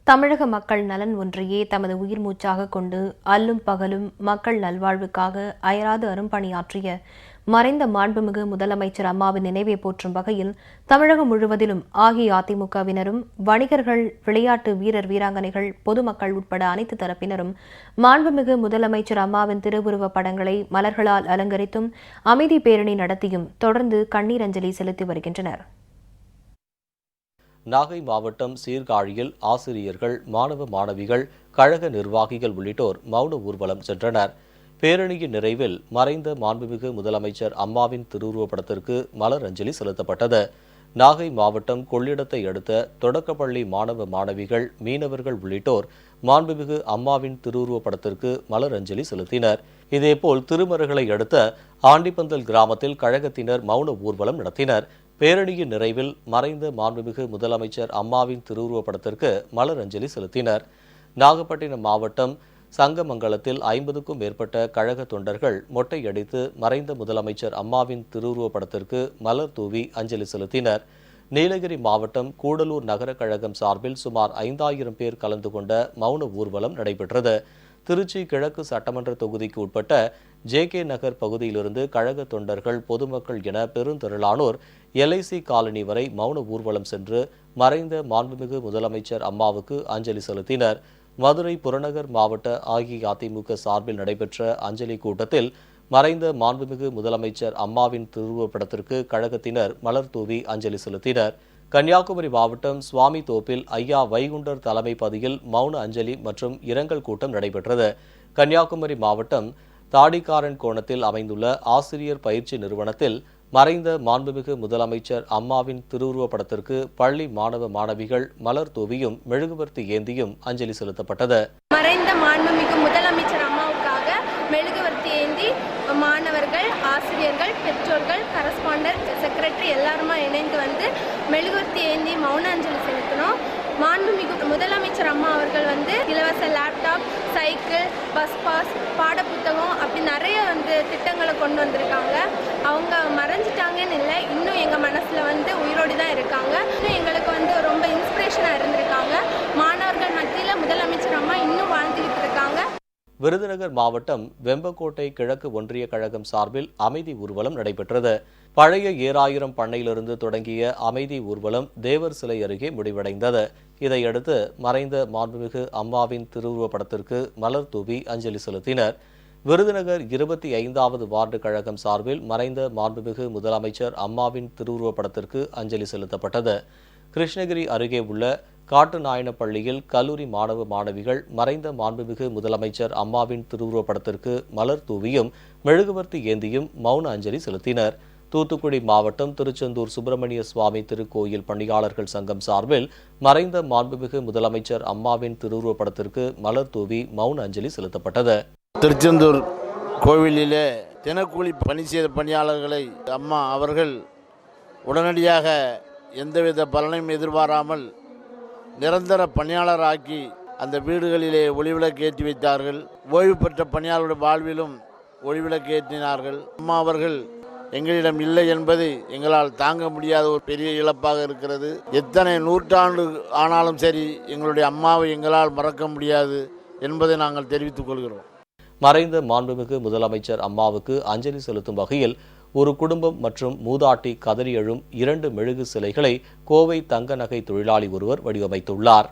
தமிழக மக்கள் நலன் ஒன்றையே தமது உயிர் மூச்சாக கொண்டு அல்லும் பகலும் மக்கள் நல்வாழ்வுக்காக அயராது அரும்பணியாற்றிய மறைந்த மாண்புமிகு முதலமைச்சர் அம்மாவின் நினைவை போற்றும் வகையில் தமிழகம் முழுவதிலும் அஇஅதிமுகவினரும், வணிகர்கள், விளையாட்டு வீரர் வீராங்கனைகள், பொதுமக்கள் உட்பட அனைத்து தரப்பினரும் மாண்புமிகு முதலமைச்சர் அம்மாவின் திருவுருவப் படங்களை மலர்களால் அலங்கரித்தும், அமைதி பேரணி நடத்தியும் தொடர்ந்து கண்ணீர் அஞ்சலி செலுத்தி வருகின்றனர். நாகை மாவட்டம் சீர்காழியில் ஆசிரியர்கள், மாணவ மாணவிகள், கழக நிர்வாகிகள் உள்ளிட்டோர் மௌன ஊர்வலம் சென்றனர். பேரணியின் நிறைவில் மறைந்த மாண்புமிகு முதலமைச்சர் அம்மாவின் திருவுருவப்படத்திற்கு மலர் அஞ்சலி செலுத்தப்பட்டது. நாகை மாவட்டம் கொள்ளிடத்தை அடுத்த தொடக்கப்பள்ளி மாணவ மாணவிகள், மீனவர்கள் உள்ளிட்டோர் மாண்புமிகு அம்மாவின் திருவுருவப்படத்திற்கு மலர் அஞ்சலி செலுத்தினர். இதேபோல் திருமருகலை அடுத்த ஆண்டிப்பந்தல் கிராமத்தில் கழகத்தினர் மௌன ஊர்வலம் நடத்தினர். பேரணியின் நிறைவில் மறைந்த மாண்புமிகு முதலமைச்சர் அம்மாவின் திருவுருவப்படத்திற்கு மலர் அஞ்சலி செலுத்தினர். நாகப்பட்டினம் மாவட்டம் சங்கமங்கலத்தில் 50க்கும் மேற்பட்ட கழக தொண்டர்கள் மொட்டையடித்து மறைந்த முதலமைச்சர் அம்மாவின் திருவுருவப்படத்திற்கு மலர் தூவி அஞ்சலி செலுத்தினர். நீலகிரி மாவட்டம் கூடலூர் நகர கழகம் சார்பில் சுமார் 5000 பேர் கலந்து கொண்ட மௌன ஊர்வலம் நடைபெற்றது. திருச்சி கிழக்கு சட்டமன்ற தொகுதிக்கு உட்பட்ட ஜே.கே. நகர் பகுதியிலிருந்து கழக தொண்டர்கள், பொதுமக்கள் என பெருந்திரளானோர் எல்ஐசி காலனி வரை மௌன ஊர்வலம் சென்று மறைந்த மாண்புமிகு முதலமைச்சர் அம்மாவுக்கு அஞ்சலி செலுத்தினர். மதுரை புறநகர் மாவட்ட அஇஅதிமுக சார்பில் நடைபெற்ற அஞ்சலி கூட்டத்தில் மறைந்த மாண்புமிகு முதலமைச்சர் அம்மாவின் திருவுருவப்படத்திற்கு கழகத்தினர் மலர் தூவி அஞ்சலி செலுத்தினர். கன்னியாகுமரி மாவட்டம் சுவாமி தோப்பில் ஐயா வைகுண்டர் தலைமை பதியில் மௌன அஞ்சலி மற்றும் இரங்கல் கூட்டம் நடைபெற்றது. கன்னியாகுமரி மாவட்டம் தாடிக்காரன் கோணத்தில் அமைந்துள்ள ஆசிரியர் பயிற்சி நிறுவனத்தில் மறைந்த மாண்புமிகு முதலமைச்சர் அம்மாவின் திருவுருவப்படத்திற்கு பள்ளி மாணவ மாணவிகள் மலர் தூவியும் மெழுகுவர்த்தி ஏந்தியும் அஞ்சலி செலுத்தப்பட்டது. மறைந்த மாண்புமிகு முதலமைச்சர் அம்மாவுக்காக மெழுகுவர்த்தி ஏந்தி மாணவர்கள், ஆசிரியர்கள், பெற்றோர்கள், கரஸ்பாண்டன்ட், செக்ரட்டரி எல்லாருமா இணைந்து வந்து மெழுகுவர்த்தி ஏந்தி மௌன அஞ்சலி செலுத்தணும். மாண்புமிகு முதலமைச்சர் அம்மா அவர்கள் இலவச லேப்டாப், சைக்கிள், பஸ் பாஸ், பாடப்புத்தகம் அப்படி நிறைய திட்டங்களை கொண்டு வந்திருக்காங்க. அவங்க மறைஞ்சிட்டாங்கன்னு இல்லை, இன்னும் எங்கள் மனசில் உயிரோடு தான் இருக்காங்க. இன்னும் எங்களுக்கு ரொம்ப இன்ஸ்பிரேஷனாக இருந்திருக்காங்க. மாணவர்கள் மத்தியில் முதலமைச்சர் அம்மா இன்னும் வாழ்ந்துகிட்டு இருக்காங்க. விருதுநகர் மாவட்டம் வெம்பக்கோட்டை கிழக்கு ஒன்றிய கழகம் சார்பில் அமைதி ஊர்வலம் நடைபெற்றது. பழைய ஏராயிரம் பண்ணையிலிருந்து தொடங்கிய அமைதி ஊர்வலம் தேவர் சிலை அருகே முடிவடைந்தது. இதையடுத்து மறைந்த மாண்புமிகு அம்மாவின் திருவுருவப்படத்திற்கு மலர் தூவி அஞ்சலி செலுத்தினர். விருதுநகர் 25வது வார்டு கழகம் சார்பில் மறைந்த மாண்புமிகு முதலமைச்சர் அம்மாவின் திருவுருவப்படத்திற்கு அஞ்சலி செலுத்தப்பட்டது. கிருஷ்ணகிரி அருகே உள்ள காட்டுநாயனப்பள்ளியில் கல்லூரி மாணவ மாணவிகள் மறைந்த மாண்புமிகு முதலமைச்சர் அம்மாவின் திருவுருவப்படத்திற்கு மலர் தூவியும் மெழுகுவர்த்தி ஏந்தியும் மௌன அஞ்சலி செலுத்தினர். தூத்துக்குடி மாவட்டம் திருச்செந்தூர் சுப்பிரமணிய சுவாமி திருக்கோயில் பணியாளர்கள் சங்கம் சார்பில் மறைந்த மாண்புமிகு முதலமைச்சர் அம்மாவின் திருவுருவப்படத்திற்கு மலர் தூவி மௌன அஞ்சலி செலுத்தப்பட்டது. திருச்செந்தூர் கோவிலிலே தினக்கூலி பணி செய்த பணியாளர்களை அம்மா அவர்கள் உடனடியாக எந்தவித பலனையும் எதிர்பாராமல் நிரந்தர பணியாளராக்கி அந்த வீடுகளிலே ஒளிவிளக்கு ஏற்றி வைத்தார்கள். ஓய்வு பெற்ற பணியாளருடைய வாழ்விலும் ஒளிவிளக்கு ஏற்றினார்கள். அம்மா அவர்கள் எங்களிடம் இல்லை என்பது எங்களால் தாங்க முடியாத ஒரு பெரிய இழப்பாக இருக்கிறது. எத்தனை நூற்றாண்டு ஆனாலும் சரி எங்களுடைய அம்மாவை எங்களால் மறக்க முடியாது என்பதை நாங்கள் தெரிவித்துக் கொள்கிறோம். மறைந்த மாண்புமிகு முதலமைச்சர் அம்மாவுக்கு அஞ்சலி செலுத்தும் வகையில் ஒரு குடும்பம் மற்றும் மூதாட்டி கதறி எழும் 2 மெழுகு சிலைகளை கோவை தங்க நகை தொழிலாளி ஒருவர் வடிவமைத்துள்ளார்.